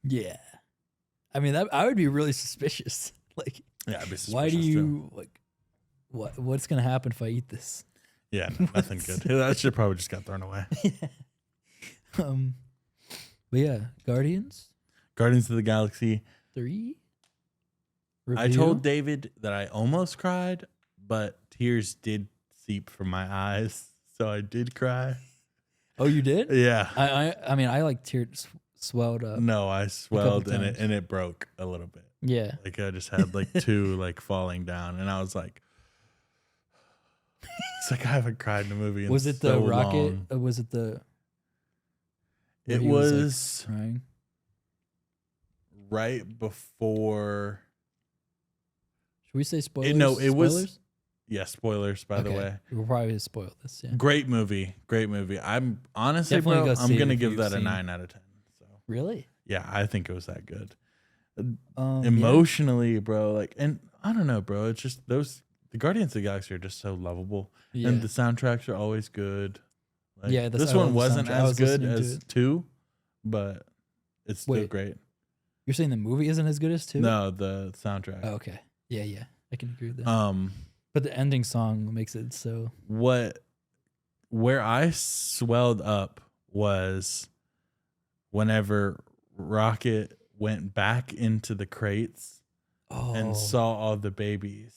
Yeah. I mean, I would be really suspicious. Like, Yeah, I'd be suspicious why do too. you, like, what's going to happen if I eat this? Yeah, no, nothing good. That shit probably just got thrown away. But yeah, Guardians Guardians of the Galaxy. 3. I told David that I almost cried, but tears did seep from my eyes, so I did cry. Oh, you did? Yeah. I mean, I like swelled up. No, I swelled and times. it broke a little bit. Yeah. Like I just had like 2 like falling down, and I was like, it's like I haven't cried in a movie. In Was it so the rocket? long. Or was it the? where It he was like, crying? right before. Should we say spoilers? No, it was- Spoilers? Yeah, spoilers by the Okay. way. We'll probably spoil this. Yeah. Great movie. I'm honestly, Definitely bro, go I'm see it gonna if give you've that a seen- 9 out of 10. So Really? yeah, I think it was that good. Yeah. Emotionally, bro, like, and I don't know, bro. It's just the Guardians of the Galaxy are just so lovable, Yeah. and the soundtracks are always good. Like, Yeah, this I love one the wasn't soundtrack. I as was good listening to as it. 2, but it's still Wait. great. You're saying the movie isn't as good as 2? No, the soundtrack. Oh, okay. Yeah. I can agree with that. But the ending song makes it so. Where I swelled up was whenever Rocket went back into the crates Oh. and saw all the baby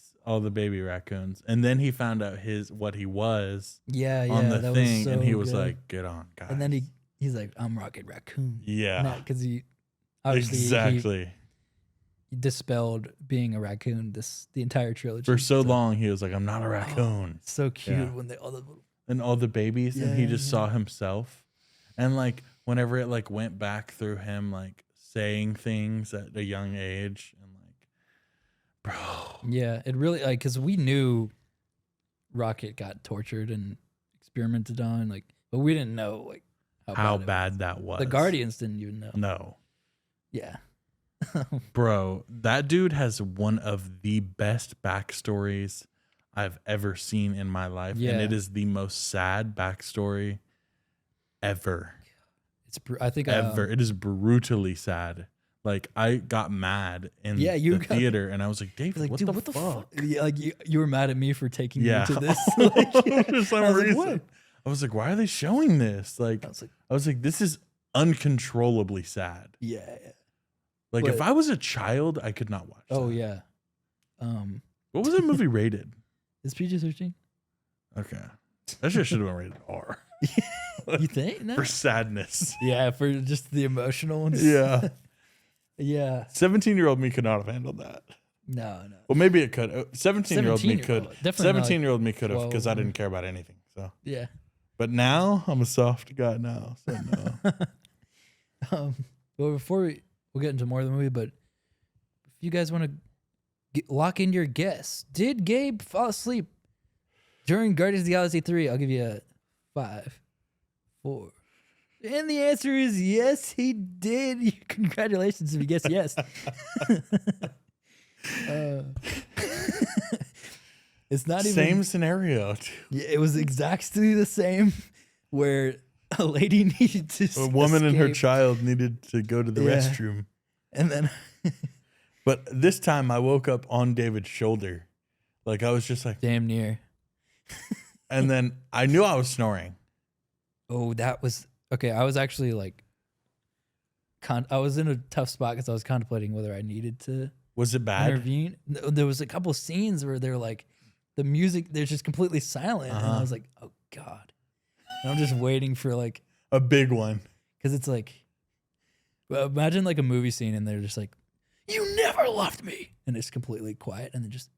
raccoons, and then he found out what he was Yeah. on the that thing, was so and he was good. like, "Get on, guys." And then he's like, I'm Rocket Raccoon. yeah, Because he obviously exactly. he dispelled being a raccoon the entire trilogy. For so long, he was like, "I'm not a raccoon," It's so cute Yeah. when and all the babies, and he Yeah, just yeah. saw himself, and like whenever it like went back through him, like saying things at a young age, and like, bro, Yeah, it really like because we knew Rocket got tortured and experimented on, like, but we didn't know like how it bad that was. The Guardians didn't even know. No, Yeah. bro, that dude has one of the best backstories I've ever seen in my life, Yeah. and it is the most sad backstory ever. I think Ever. It is brutally sad. Like I got mad in Yeah, you the got- theater, and I was like, "David, like, what, dude, the what the fuck?" Yeah, like you were mad at me for taking Yeah, you to this. Like, for some I was like, reason. what? I was like, "Why are they showing this?" Like, I was like, "This is uncontrollably sad." yeah. Like, if But- I was a child, I could not watch. Oh that. yeah. What was that movie rated? Is PG-13? Okay, that shit should have been rated R You think? No. for sadness. Yeah, for just the emotional ones. Yeah, Yeah. 17-year-old me could not have handled that. No. Well, maybe it could. 17-year-old me could. 17-year-old, definitely not 17-year-old me could have, 12, because I didn't care about anything. So, Yeah. but now I'm a soft guy now. So no. Well, before we'll get into more of the movie, but if you guys want to lock in your guess, did Gabe fall asleep during Guardians of the Galaxy 3? I'll give you a 5, 4. And the answer is yes, he did. Congratulations if you guessed yes. It's not even Same scenario. Too. Yeah, it was exactly the same where a lady needed to A woman and her escape, child needed to go to the Yeah. restroom. and then But this time I woke up on David's shoulder. Like I was just like, damn near. and then I knew I was snoring. Oh, that was okay. I was actually like, I was in a tough spot because I was contemplating whether I needed to Was it bad? intervene. There was a couple scenes where they're like, the music, they're just completely silent, and I was like, oh god. And I'm just waiting for like, A big one. because it's like, well, imagine like a movie scene and they're just like, you never loved me, and it's completely quiet, and then just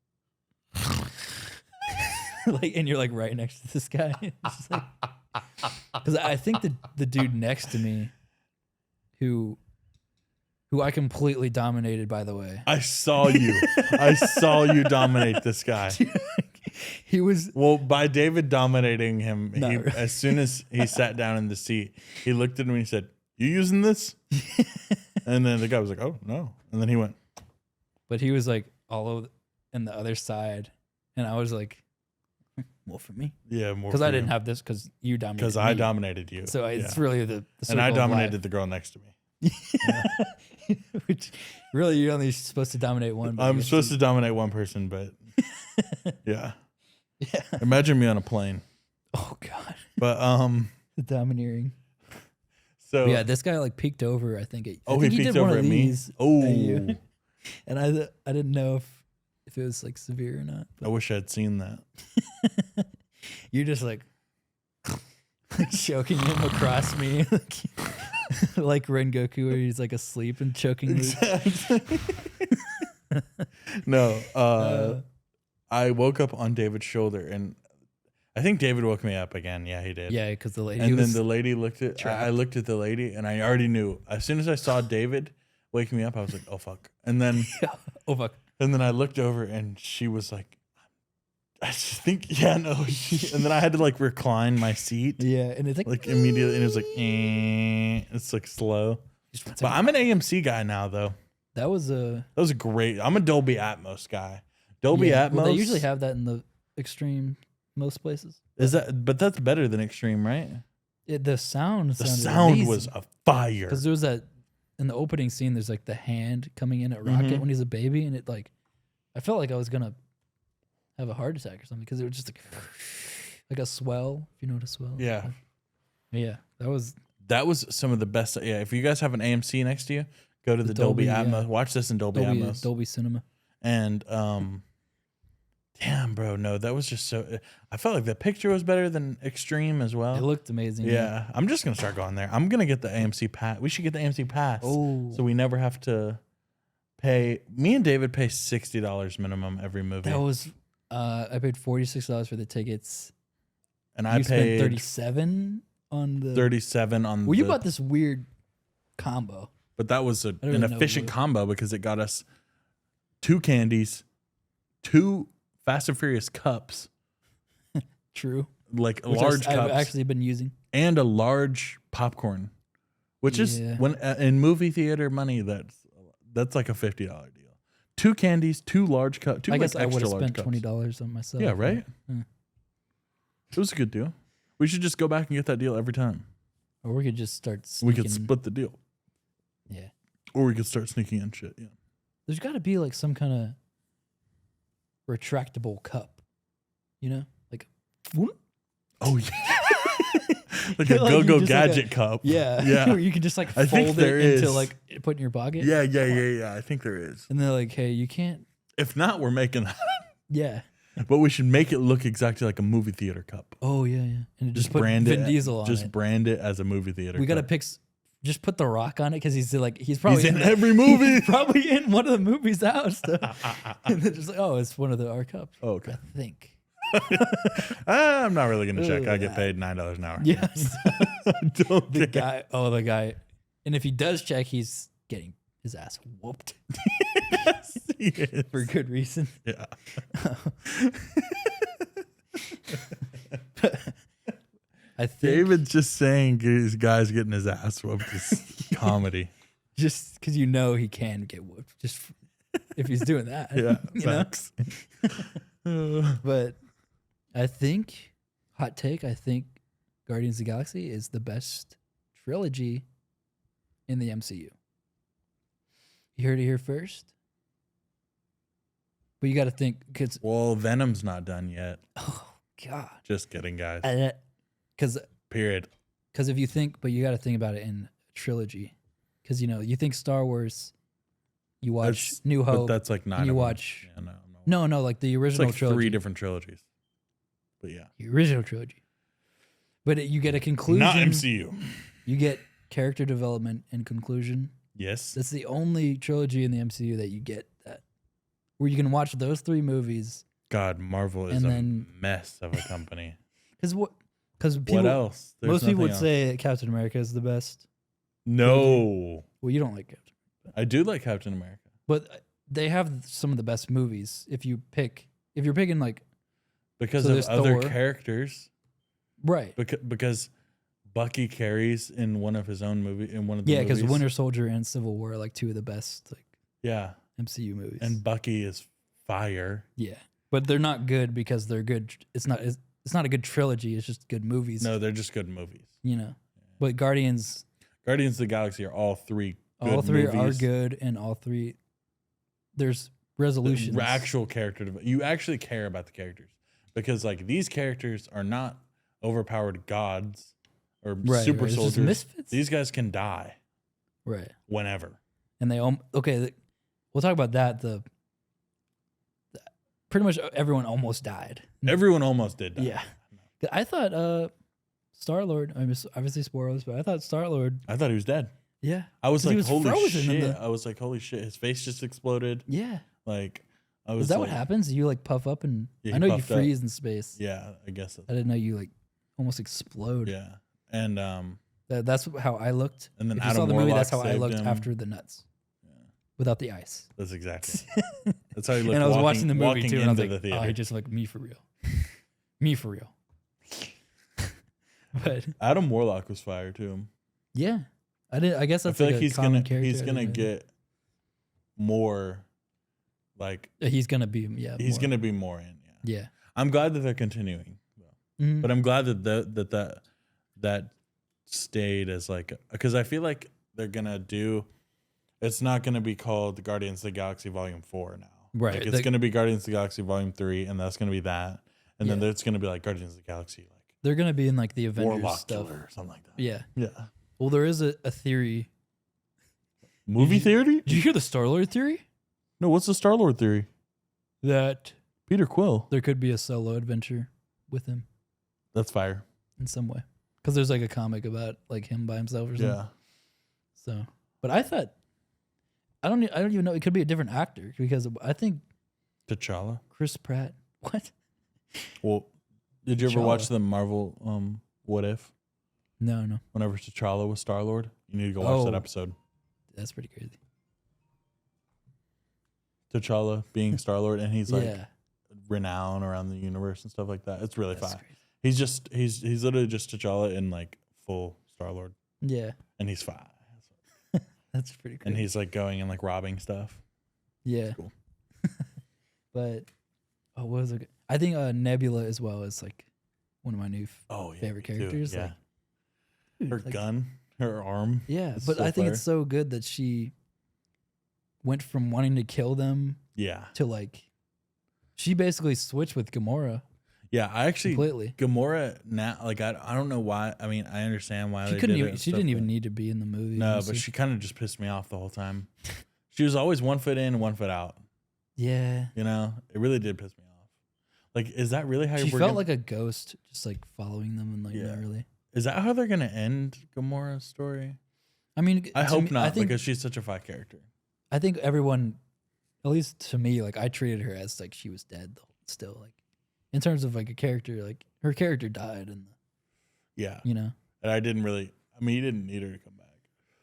like, and you're like right next to this guy. Because I think the dude next to me, who who I completely dominated, by the way. I saw you. I saw you dominate this guy. He was Well, by David dominating him, No. as soon as he sat down in the seat, he looked at me and he said, "You using this?" And then the guy was like, "Oh, no." And then he went, but he was like all over in the other side, and I was like, more for me. "Yeah, more." Because I didn't have this because you dominated Because I me. dominated you. So Yeah. it's really the And I circle of dominated the girl next to me. life. Which really you're only supposed to dominate one. but I'm you supposed see- to dominate one person, but yeah. Yeah. Imagine me on a plane. Oh god. But The domineering. so But yeah, this guy like peeked over. I think. I oh, think he peeked did one over of at me. these Oh, at you. And I didn't know if it was like severe or not. I wish I'd seen that. You're just like choking him across me, like Rengoku, where he's like asleep and choking me. Exactly. No, I woke up on David's shoulder, and I think David woke me up again. Yeah, he did. Yeah, because the lady. And then was, the lady looked at. I looked at the lady, and I already knew. As soon as I saw David wake me up, I was like, "Oh fuck!" And then, oh fuck. and then I looked over, and she was like, "I just think, yeah, no." And then I had to like recline my seat, Yeah, and it's like immediately, and it was like, it's like slow. But I'm an AMC guy now, though. that was a That was great. I'm a Dolby Atmos guy. Dolby Atmos. Well, they usually have that in the extreme most places. Is that? But that's better than Extreme, right? The sound. The sound was a fire. because there was that in the opening scene. There's like the hand coming in at Rocket Mhm. when he's a baby, and it like I felt like I was gonna have a heart attack or something because it was just like a swell. If you know what a swell. is. Yeah. Yeah, that was That was some of the best. Yeah, if you guys have an AMC next to you, go to the Dolby, Dolby, Atmos. yeah. Watch this in Dolby Atmos. Dolby Cinema. And damn, bro, no, that was just so. I felt like the picture was better than Extreme as well. It looked amazing. Yeah, I'm just gonna start going there. I'm gonna get the AMC pass. We should get the AMC pass. Oh. So we never have to pay. Me and David pay $60 minimum every movie, That was. I paid $46 for the tickets. and I You spent paid 37 on the. 37 on. Well, you the- bought this weird combo. But that was don't an even know efficient what- combo because it got us 2 candies, 2 Fast and Furious cups, True. like Which large I've cups, actually been using. and a large popcorn, which is Yeah. when in movie theater money that's like a $50 deal. 2 candies, 2 large cups, 2 I like guess I would extra have large spent cups. $20 on myself. Yeah, right. Yeah. It was a good deal. We should just go back and get that deal every time. Or we could just start We sneaking. could split the deal, Yeah. or we could start sneaking in shit. Yeah. There's got to be like some kind of retractable cup, you know? Like, whoop. Oh yeah. Like a Like you go-go just like gadget cup. Yeah. Yeah. You can just like I think fold there it into is. like put in your pocket. Yeah. I think there is. And they're like, hey, you can't. If not, we're making that. Yeah. But we should make it look exactly like a movie theater cup. Oh, yeah. And Just put brand Vin it. Diesel on Just it. brand it as a movie theater. We got to cup. pick. Just put The Rock on it because he's like, he's probably He's in the- every movie. He's probably in one of the movies out. So. And they're just like, oh, it's one of our cups. Oh, okay. I think. I'm not really gonna check. I get paid $9 an hour. Yes. Don't the care. guy. And if he does check, he's getting his ass whooped Yes, he is. for good reason. Yeah. I think David's just saying his guy's getting his ass whooped is comedy. just because he can get whooped, just if he's doing that. Yeah. you know? Facts. But I think, hot take, I think Guardians of the Galaxy is the best trilogy in the MCU. You heard it here first. But you got to think, because, Well, Venom's not done yet. oh, God. Just kidding, guys. Because Period. if you think, but you got to think about it in trilogy. Because, you think Star Wars, you watch That's- New Hope. But that's like 9 and you of them. watch. Yeah, no. No, like the It's original like trilogy. 3 different trilogies. But yeah. The original trilogy. But you get a conclusion. Not MCU. You get character development and conclusion. Yes. That's the only trilogy in the MCU that you get that. Where you can watch those 3 movies. God, Marvel is And a then- mess of a company. Because What people, else? There's most people nothing would else. say Captain America is the best. No. Well, you don't like Captain I do like Captain America But they have some of the best movies. If you're picking like because So of there's other Thor. characters. right, Because Bucky carries in one of his own movie in one of the yeah, because movies. Winter Soldier and Civil War are like two of the best like Yeah, MCU movies. and Bucky is fire. yeah, but they're not good because they're good. It's not a good trilogy. It's just good movies. No, they're just good movies. You know, but Guardians, Guardians of the Galaxy are all three. Good all three movies. are good, and all three there's resolutions. The actual character. You actually care about the characters because like these characters are not overpowered gods or super It's just soldiers. misfits. These guys can die Right, whenever. and they we'll talk about that. Pretty much everyone almost died. Everyone almost did die. Yeah. I thought Star-Lord, I mean, obviously spoilers, but I thought Star-Lord, I thought he was dead. yeah. I was 'Cause he like, was holy frozen in shit. the- I was like, holy shit. His face just exploded. Yeah. Like, I was Is that like, what happens? You like puff up and Yeah, I he know you puffed up. freeze in space. Yeah, I guess that's I didn't know you like almost explode. yeah. And That's how I looked. And then if you Adam saw the movie, Warlock that's how I saved looked him. after the nuts. Without the ice. that's exactly. That's how he looked. And I was walking, watching the movie walking too, and I was into like, the oh, theater. he just like me for real. Me for real. But Adam Warlock was fire too. yeah. I guess I that's feel like like a he's common gonna character. he's I gonna didn't know. get more. Like He's gonna be he's more. gonna be more in. Yeah. Yeah. I'm glad that they're continuing, Mhm. but I'm glad that that stayed as like because I feel like they're gonna do. It's not gonna be called Guardians of the Galaxy Volume 4 now. Right. Like it's gonna be Guardians of the Galaxy Volume 3, and that's gonna be that. And then Yeah. there's gonna be like Guardians of the Galaxy, like They're gonna be in like the Avengers Warlock stuff. Killer or something like that. Yeah. Yeah. Well, there is a theory. Movie theory? Did you hear the Star-Lord theory? No, what's the Star-Lord theory? That Peter Quill. there could be a solo adventure with him That's fire. in some way. Because there's like a comic about like him by himself or something. Yeah. So, but I thought I don't even know. It could be a different actor because I think T'Challa. Chris Pratt. What? Well, did you ever T'Challa. watch the Marvel What If? No, Whenever T'Challa was Star-Lord? You need to go watch that Oh. episode. that's pretty crazy. T'Challa being Star-Lord, and he's like yeah, renowned around the universe and stuff like that. It's really that's fun. crazy. He's literally just T'Challa in like full Star-Lord, Yeah, and he's fine. that's pretty crazy. And he's like going and like robbing stuff. yeah, cool. but what was it? I think Nebula as well is like one of my new Oh yeah, favorite me too. characters. Yeah, Like, dude, her like, gun, her arm. Yeah, is but so I think fire. it's so good that she went from wanting to kill them Yeah, to like she basically switched with Gamora yeah. I actually completely. Gamora now, like I don't know why. I mean, I understand why She they couldn't did it even. and She stuff, didn't even but- need to be in the movie. No, honestly. but she kind of just pissed me off the whole time. She was always 1 foot in, 1 foot out. Yeah, You know, it really did piss me off. Like, is that really how she we're felt gonna, like a ghost, just like following them and like Yeah. not really. Is that how they're gonna end Gamora's story? I mean, I to hope me- not, I think because she's such a fine character. I think everyone, at least to me, like I treated her as like she was dead. Though, still, like in terms of like a character, like her character died, and Yeah, you know, and I didn't really. I mean, you didn't need her to come back.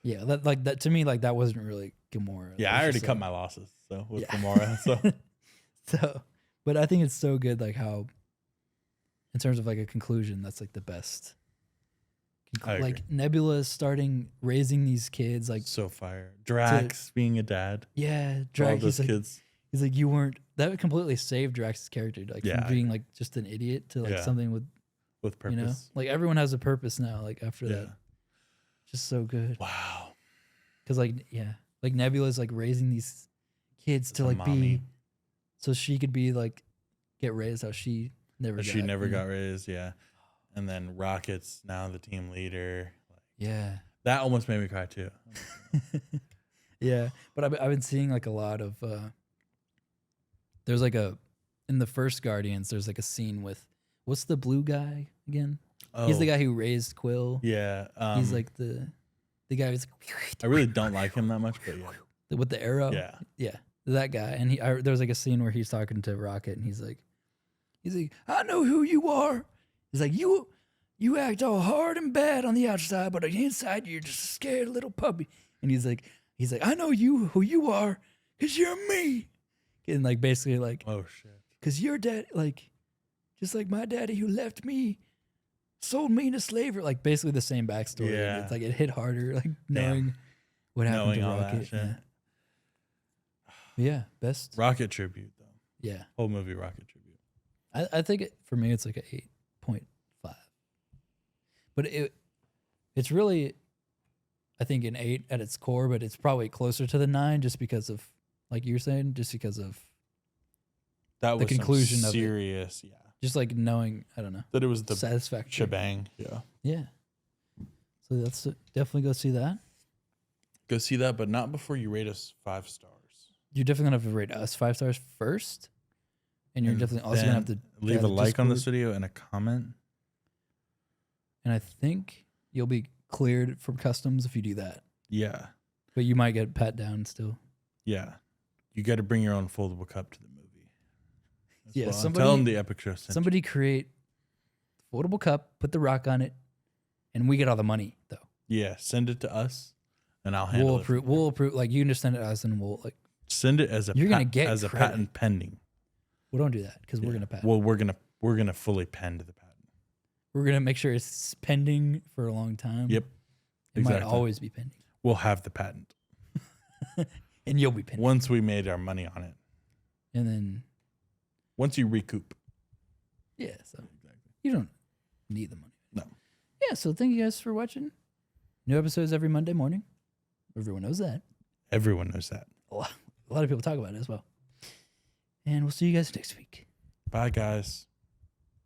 yeah, that like that to me, like that wasn't really Gamora. Yeah, It I was already just, cut like- my losses. So with Yeah. Gamora, so So, but I think it's so good, like how, in terms of like a conclusion, that's like the best. I Like agree. Nebula is starting raising these kids, like so fire. Drax being a dad. yeah, For all Drax. those kids. He's like you weren't. That completely saved Drax's character, like Yeah, I from being like just an idiot to like Yeah. something with With purpose. you know, like everyone has a purpose now. Like after Yeah. that, just so good. Wow. Because like yeah, like Nebula's like raising these kids to As a like mommy. be, so she could be like get raised how she never. But she got, never you know? got raised. Yeah. And then Rocket's now the team leader. Yeah. That almost made me cry too. Yeah, but I've been seeing like a lot of there's like a in the first Guardians there's like a scene with what's the blue guy again? He's the Oh, guy who raised Quill. Yeah. He's like the guy who's I really don't like him that much, but yeah. with the arrow. Yeah. That guy. And there was like a scene where he's talking to Rocket and he's like I know who you are. He's like you act all hard and bad on the outside, but on the inside you're just a scared little puppy. And he's like He's like, I know you who you are, cause you're me. And like basically like, Oh shit. cause your dad, like, just like my daddy who left me, sold me into slavery. Like basically the same backstory. Yeah. It's like it hit harder, like knowing what happened Knowing to all Rocket. that shit. Yeah. Yeah, best. Rocket tribute though. Yeah, Whole movie Rocket tribute. I think for me it's like an 8.5. But it's really, I think an 8 at its core, but it's probably closer to the 9 just because of, like you're saying, just because of That the was conclusion some of it. serious, yeah. just like knowing, I don't know, That it was the satisfaction. shebang. Yeah. Yeah. So that's definitely go see that. Go see that, but not before you rate us 5 stars. You're definitely gonna have to rate us 5 stars first, and you're And definitely also gonna have to leave add a the like on Discord. this video and a comment. And I think you'll be cleared from customs if you do that, Yeah. but you might get pat down still. Yeah. You got to bring your own foldable cup to the movie. That's Yeah, what I'm somebody- telling the Epic Show. sent you. Somebody create foldable cup, put the rock on it, and we get all the money though. Yeah, send it to us, and I'll handle We'll it. approve. We'll approve. Like you can just send it to us, and we'll like. Send it as a You're gonna get as a credit. patent pending. We don't do that because we're Yeah. gonna patent. Well, we're gonna fully pend the patent. We're gonna make sure it's pending for a long time. Yep. It exactly. might always be pending, We'll have the patent and you'll be pending. once we made our money on it. And then Once you recoup. yeah, so you don't need the money. No. Yeah. So thank you guys for watching. New episodes every Monday morning. Everyone knows that. Everyone knows that. A lot of people talk about it as well. And we'll see you guys next week. Bye, guys.